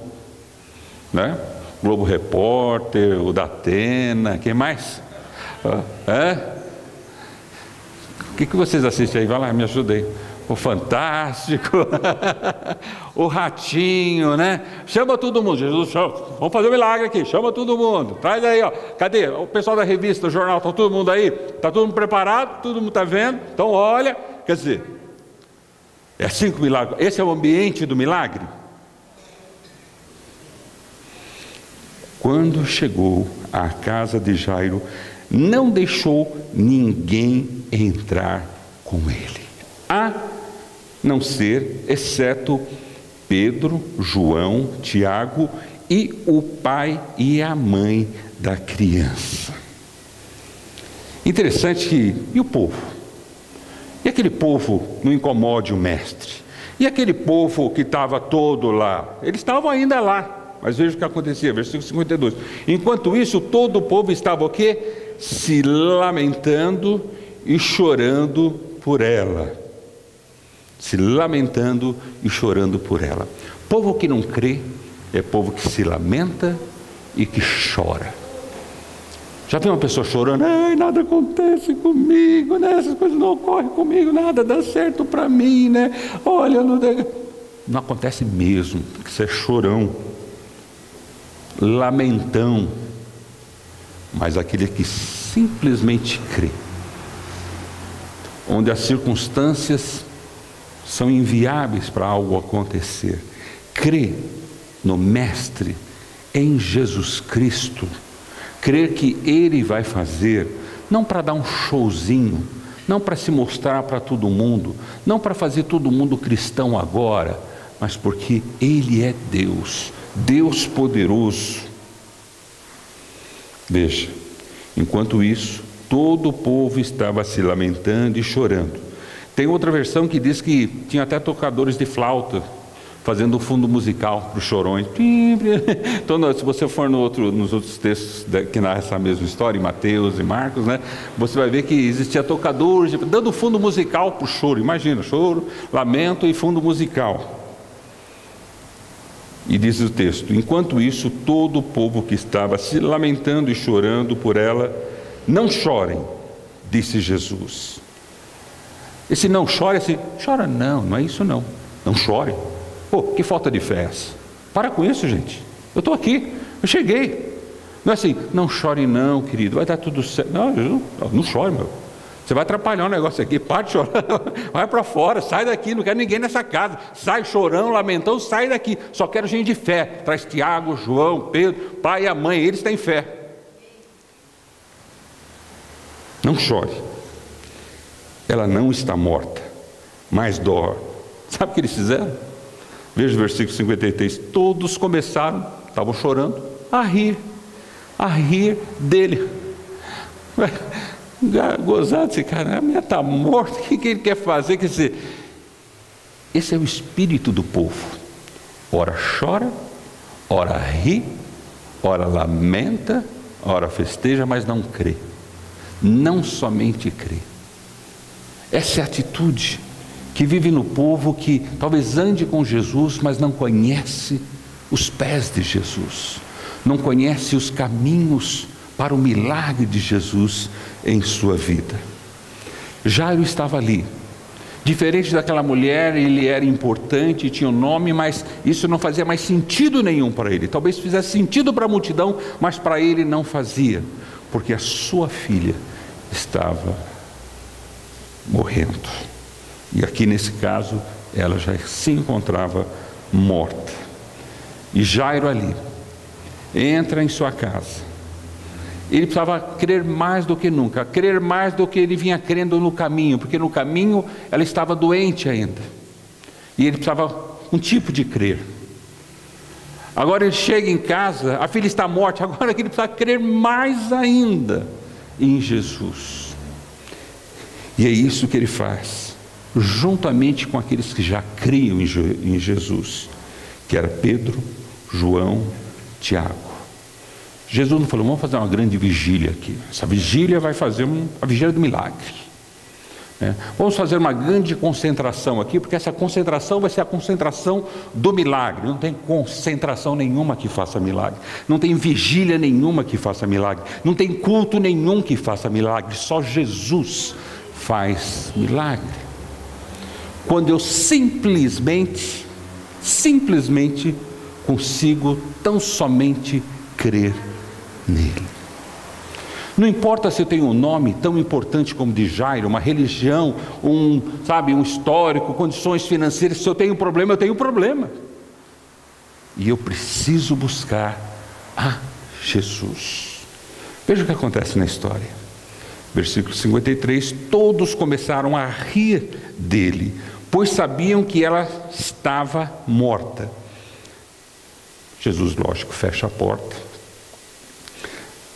né? Globo Repórter, o da Atena, quem mais? O que vocês assistem aí? Vai lá, me ajuda aí. O Fantástico, o Ratinho, né? Chama todo mundo. Jesus, chama. Vamos fazer um milagre aqui, chama todo mundo. Traz aí, ó. Cadê? O pessoal da revista, do jornal, está todo mundo aí? Está todo mundo preparado? Todo mundo está vendo? Então olha, quer dizer, é assim que o milagre. Esse é o ambiente do milagre. Quando chegou à casa de Jairo, não deixou ninguém entrar com ele, a não ser, exceto Pedro, João, Tiago e o pai e a mãe da criança. Interessante que, e o povo? E aquele povo não incomode o mestre? E aquele povo que estava todo lá? Eles estavam ainda lá, mas veja o que acontecia, versículo 52. Enquanto isso, todo o povo estava o quê? Se lamentando e chorando por ela. Se lamentando e chorando por ela. Povo que não crê é povo que se lamenta e que chora. Já viu uma pessoa chorando? Ai, nada acontece comigo, né? Essas coisas não ocorrem comigo, nada dá certo para mim, né? Olha, não acontece mesmo, porque você é chorão, lamentão. Mas aquele que simplesmente crê, onde as circunstâncias são inviáveis para algo acontecer, crê no Mestre, em Jesus Cristo, crer que Ele vai fazer, não para dar um showzinho, não para se mostrar para todo mundo, não para fazer todo mundo cristão agora, mas porque Ele é Deus, Deus poderoso. Veja, enquanto isso, todo o povo estava se lamentando e chorando. Tem outra versão que diz que tinha até tocadores de flauta, fazendo um fundo musical para os chorões. Então, se você for nos outros textos que narram essa mesma história, em Mateus e Marcos, né, você vai ver que existia tocadores, dando fundo musical para o choro. Imagina, choro, lamento e fundo musical. E diz o texto: enquanto isso, todo o povo que estava se lamentando e chorando por ela, não chorem, disse Jesus. Esse não chore, assim, chora não é isso não. Não chore. Pô, que falta de fé é essa? Para com isso, gente. Eu estou aqui, eu cheguei. Não é assim, não chore não, querido, vai dar tudo certo. Não chore, meu. Você vai atrapalhar o negócio aqui, para de chorar, vai para fora, sai daqui, não quero ninguém nessa casa. Sai chorando, lamentando, sai daqui. Só quero gente de fé. Traz Tiago, João, Pedro, pai e a mãe, eles têm fé. Não chore. Ela não está morta, mas dorme. Sabe o que eles fizeram? Veja o versículo 53. Todos começaram, estavam chorando, a rir dele. Gozado esse cara, a minha está morta, o que ele quer fazer? Quer dizer, esse é o espírito do povo. Ora chora, ora ri, ora lamenta, ora festeja, mas não crê. Não somente crê. Essa é a atitude que vive no povo que talvez ande com Jesus, mas não conhece os pés de Jesus, não conhece os caminhos para o milagre de Jesus em sua vida. Jairo estava ali, diferente daquela mulher, ele era importante, tinha um nome, mas isso não fazia mais sentido nenhum para ele. Talvez fizesse sentido para a multidão, mas para ele não fazia, porque a sua filha estava morrendo. E aqui nesse caso, ela já se encontrava morta. E Jairo ali, entra em sua casa. Ele precisava crer mais do que nunca, crer mais do que ele vinha crendo no caminho, porque no caminho ela estava doente ainda. E ele precisava um tipo de crer. Agora ele chega em casa, a filha está morta, agora ele precisa crer mais ainda em Jesus. E é isso que ele faz, juntamente com aqueles que já criam em Jesus, que era Pedro, João, Tiago. Jesus não falou, vamos fazer uma grande vigília aqui. Essa vigília vai fazer a vigília do milagre. Vamos fazer uma grande concentração aqui, porque essa concentração vai ser a concentração do milagre. Não tem concentração nenhuma que faça milagre. Não tem vigília nenhuma que faça milagre. Não tem culto nenhum que faça milagre. Só Jesus faz milagre. Quando eu simplesmente consigo tão somente crer nele. Não importa se eu tenho um nome tão importante como de Jairo, uma religião, um histórico, condições financeiras. Se eu tenho um problema, eu tenho um problema. E eu preciso buscar a Jesus. Veja o que acontece na história. Versículo 53, todos começaram a rir dele, pois sabiam que ela estava morta. Jesus, lógico, fecha a porta.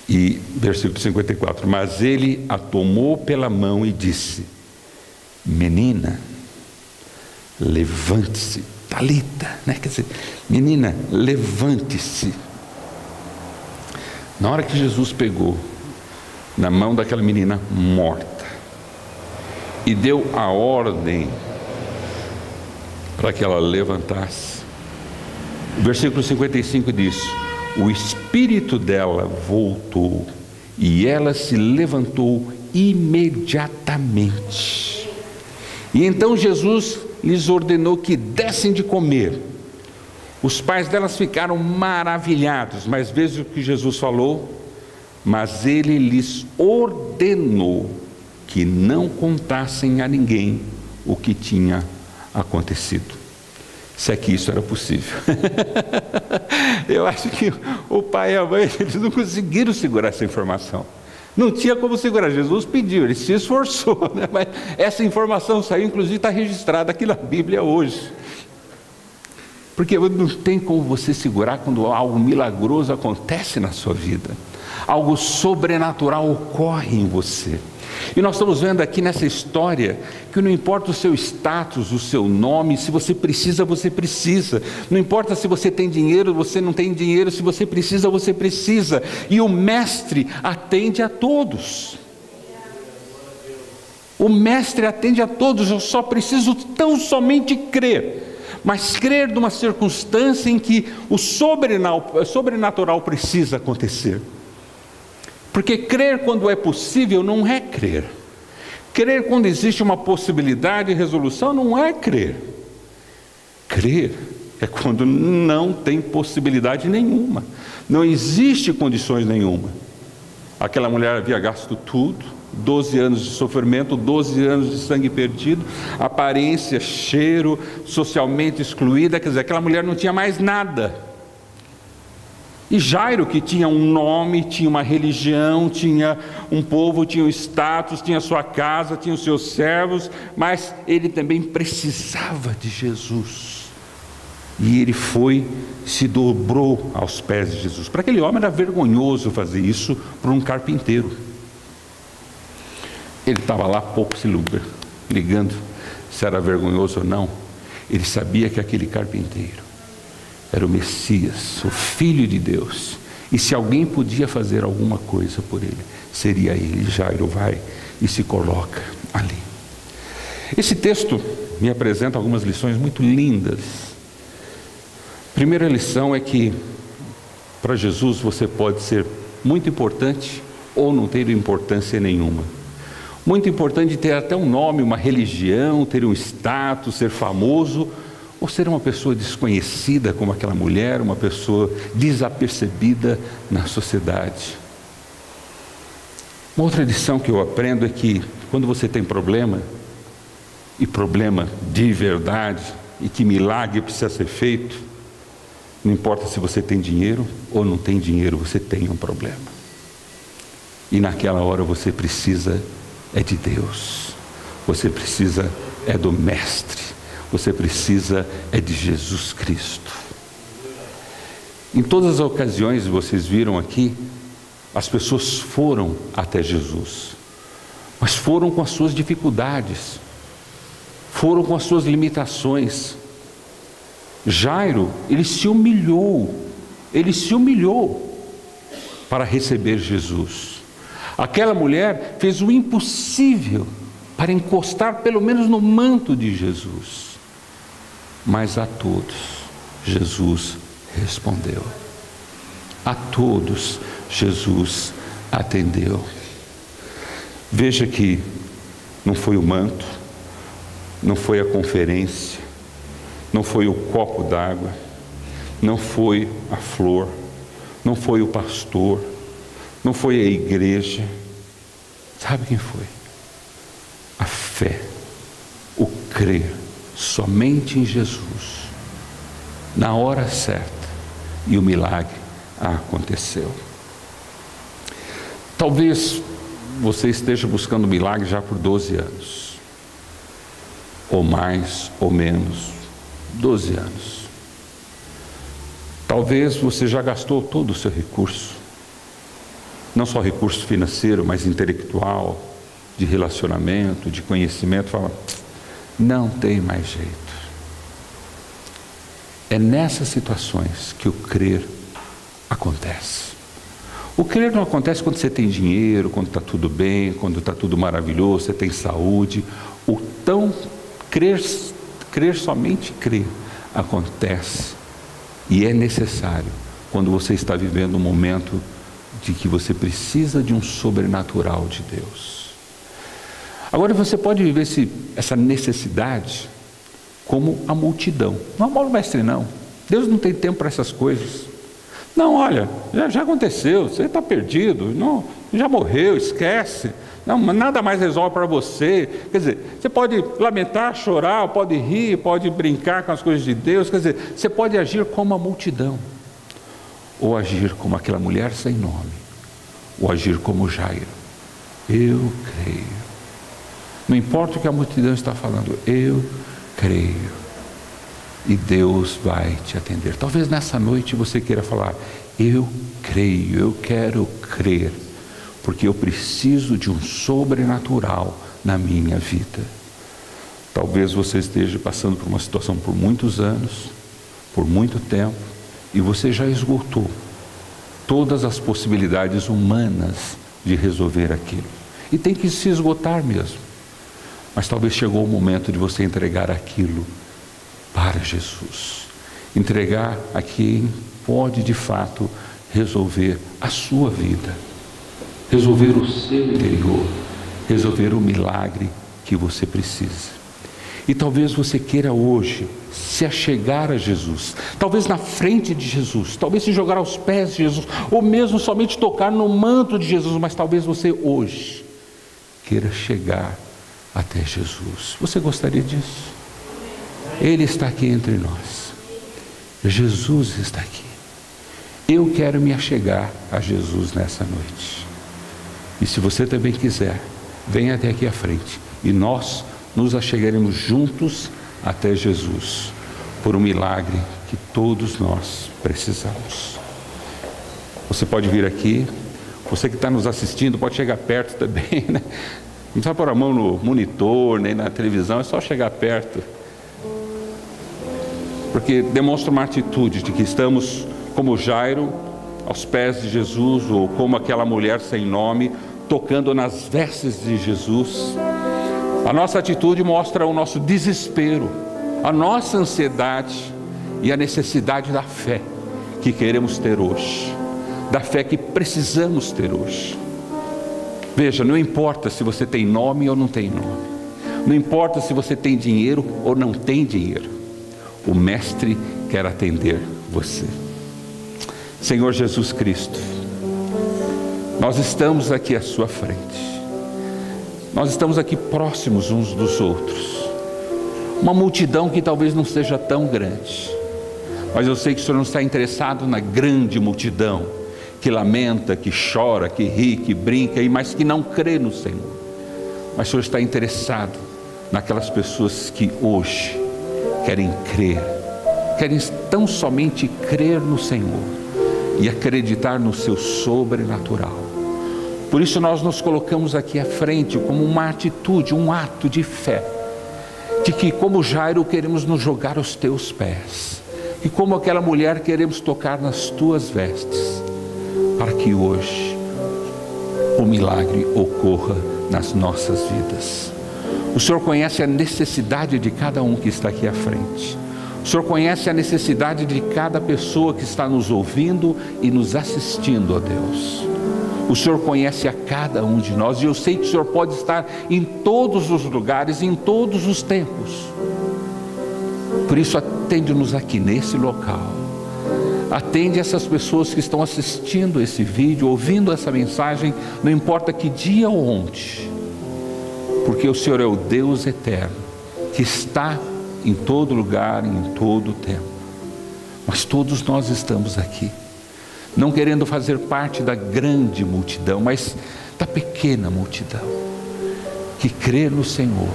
E versículo 54, mas ele a tomou pela mão e disse, menina, levante-se, talita, quer dizer, menina, levante-se. Na hora que Jesus pegou na mão daquela menina morta e deu a ordem para que ela levantasse, o versículo 55 diz, o espírito dela voltou e ela se levantou imediatamente. E então Jesus lhes ordenou que dessem de comer. Os pais delas ficaram maravilhados, mas veja o que Jesus falou, mas ele lhes ordenou que não contassem a ninguém o que tinha acontecido. Se é que isso era possível. Eu acho que o pai e a mãe, eles não conseguiram segurar essa informação. Não tinha como segurar. Jesus pediu, ele se esforçou, mas essa informação saiu, inclusive está registrada aqui na Bíblia hoje. Porque não tem como você segurar quando algo milagroso acontece na sua vida. Algo sobrenatural ocorre em você. E nós estamos vendo aqui nessa história que não importa o seu status, o seu nome, se você precisa, você precisa. Não importa se você tem dinheiro, você não tem dinheiro, se você precisa, você precisa. E o mestre atende a todos. O mestre atende a todos, eu só preciso tão somente crer. Mas crer numa circunstância em que o sobrenatural precisa acontecer. Porque crer quando é possível não é crer. Crer quando existe uma possibilidade de resolução não é crer. Crer é quando não tem possibilidade nenhuma. Não existe condições nenhuma. Aquela mulher havia gasto tudo, 12 anos de sofrimento, 12 anos de sangue perdido, aparência, cheiro, socialmente excluída, quer dizer, aquela mulher não tinha mais nada. E Jairo, que tinha um nome, tinha uma religião, tinha um povo, tinha um status, tinha sua casa, tinha os seus servos, mas ele também precisava de Jesus. E ele se dobrou aos pés de Jesus. Para aquele homem era vergonhoso fazer isso para um carpinteiro. Ele estava lá pouco se ligando se era vergonhoso ou não. Ele sabia que aquele carpinteiro era o Messias, o Filho de Deus. E se alguém podia fazer alguma coisa por ele, seria ele. Jairo vai e se coloca ali. Esse texto me apresenta algumas lições muito lindas. Primeira lição é que para Jesus você pode ser muito importante ou não ter importância nenhuma. Muito importante ter até um nome, uma religião, ter um status, ser famoso, ou ser uma pessoa desconhecida como aquela mulher, uma pessoa desapercebida na sociedade. Uma outra lição que eu aprendo é que quando você tem problema, e problema de verdade, e que milagre precisa ser feito, não importa se você tem dinheiro ou não tem dinheiro, você tem um problema. E naquela hora você precisa de Deus, você precisa do Mestre, você precisa de Jesus Cristo. Em todas as ocasiões, vocês viram aqui, as pessoas foram até Jesus, mas foram com as suas dificuldades, foram com as suas limitações. Jairo, ele se humilhou para receber Jesus. Aquela mulher fez o impossível para encostar pelo menos no manto de Jesus. Mas a todos, Jesus respondeu. A todos, Jesus atendeu. Veja que não foi o manto, não foi a conferência, não foi o copo d'água, não foi a flor, não foi o pastor, não foi a igreja. Sabe quem foi? A fé, o crer somente em Jesus, na hora certa, e o milagre aconteceu. Talvez você esteja buscando milagre já por 12 anos, ou mais ou menos, 12 anos. Talvez você já gastou todo o seu recurso, não só recurso financeiro, mas intelectual, de relacionamento, de conhecimento. Fala, não tem mais jeito. É nessas situações que o crer acontece. O crer não acontece quando você tem dinheiro, quando está tudo bem, quando está tudo maravilhoso, você tem saúde. O tão crer somente crer acontece e é necessário quando você está vivendo um momento de que você precisa de um sobrenatural de Deus. Agora você pode viver essa necessidade como a multidão. Não amor mestre não. Deus não tem tempo para essas coisas. Não, olha, já aconteceu, você está perdido, não, já morreu, esquece. Não, nada mais resolve para você. Quer dizer, você pode lamentar, chorar, pode rir, pode brincar com as coisas de Deus. Quer dizer, você pode agir como a multidão, ou agir como aquela mulher sem nome, ou agir como Jairo. Eu creio. Não importa o que a multidão está falando, eu creio. E Deus vai te atender. Talvez nessa noite você queira falar, eu creio, eu quero crer. porque eu preciso de um sobrenatural na minha vida. Talvez você esteja passando por uma situação por muitos anos, por muito tempo, e você já esgotou todas as possibilidades humanas de resolver aquilo. E tem que se esgotar mesmo. Mas talvez chegou o momento de você entregar aquilo para Jesus. Entregar a quem pode de fato resolver a sua vida, resolver o seu interior, resolver o milagre que você precisa. E talvez você queira hoje se achegar a Jesus, talvez na frente de Jesus, talvez se jogar aos pés de Jesus, ou mesmo somente tocar no manto de Jesus, mas talvez você hoje queira chegar até Jesus. Você gostaria disso? Ele está aqui entre nós. Jesus está aqui. Eu quero me achegar a Jesus nessa noite. E se você também quiser, venha até aqui à frente e nós nos achegaremos juntos até Jesus, por um milagre que todos nós precisamos. Você pode vir aqui, você que está nos assistindo pode chegar perto também, né? Não precisa pôr a mão no monitor, nem na televisão, é só chegar perto. Porque demonstra uma atitude de que estamos como Jairo, aos pés de Jesus, ou como aquela mulher sem nome, tocando nas vestes de Jesus. A nossa atitude mostra o nosso desespero, a nossa ansiedade e a necessidade da fé que queremos ter hoje, da fé que precisamos ter hoje. Veja, não importa se você tem nome ou não tem nome, não importa se você tem dinheiro ou não tem dinheiro, o Mestre quer atender você. Senhor Jesus Cristo, nós estamos aqui à sua frente, nós estamos aqui próximos uns dos outros, uma multidão que talvez não seja tão grande, mas eu sei que o Senhor não está interessado na grande multidão, que lamenta, que chora, que ri, que brinca, mas que não crê no Senhor. Mas o Senhor está interessado naquelas pessoas que hoje querem crer, querem tão somente crer no Senhor e acreditar no seu sobrenatural. Por isso nós nos colocamos aqui à frente como uma atitude, um ato de fé, de que como Jairo queremos nos jogar aos teus pés, e como aquela mulher queremos tocar nas tuas vestes, para que hoje o milagre ocorra nas nossas vidas. O Senhor conhece a necessidade de cada um que está aqui à frente. O Senhor conhece a necessidade de cada pessoa que está nos ouvindo e nos assistindo, ó Deus. O Senhor conhece a cada um de nós, e eu sei que o Senhor pode estar em todos os lugares, em todos os tempos. Por isso, atende-nos aqui nesse local. Atende essas pessoas que estão assistindo esse vídeo, ouvindo essa mensagem, não importa que dia ou onde, porque o Senhor é o Deus eterno, que está em todo lugar, em todo tempo. Mas todos nós estamos aqui, não querendo fazer parte da grande multidão, mas da pequena multidão, que crê no Senhor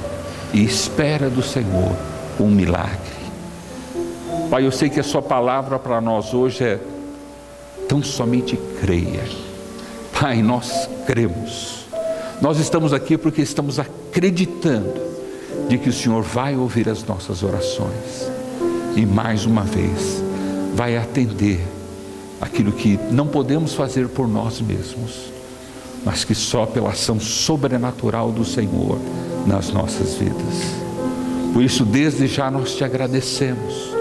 e espera do Senhor um milagre. Pai, eu sei que a sua palavra para nós hoje é tão somente creia. Pai, nós cremos. Nós estamos aqui porque estamos acreditando de que o Senhor vai ouvir as nossas orações. E mais uma vez, vai atender aquilo que não podemos fazer por nós mesmos, mas que só pela ação sobrenatural do Senhor nas nossas vidas. Por isso, desde já nós te agradecemos.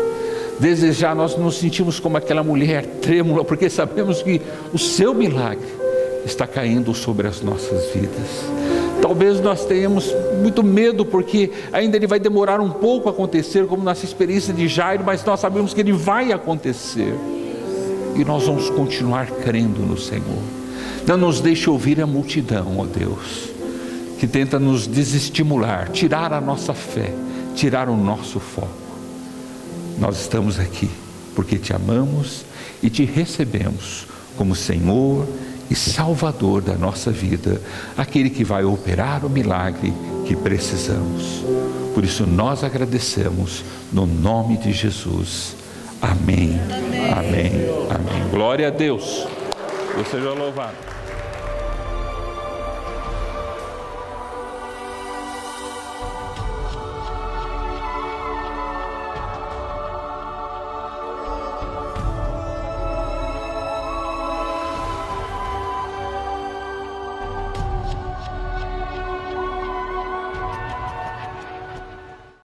Desde já nós nos sentimos como aquela mulher trêmula, porque sabemos que o seu milagre está caindo sobre as nossas vidas. Talvez nós tenhamos muito medo, porque ainda ele vai demorar um pouco a acontecer, como nossa experiência de Jairo, mas nós sabemos que ele vai acontecer. E nós vamos continuar crendo no Senhor. Não nos deixe ouvir a multidão, ó Deus, que tenta nos desestimular, tirar a nossa fé, tirar o nosso foco. Nós estamos aqui porque te amamos e te recebemos como Senhor e Salvador da nossa vida, aquele que vai operar o milagre que precisamos. Por isso nós agradecemos no nome de Jesus. Amém, amém, amém. Glória a Deus. Deus seja louvado.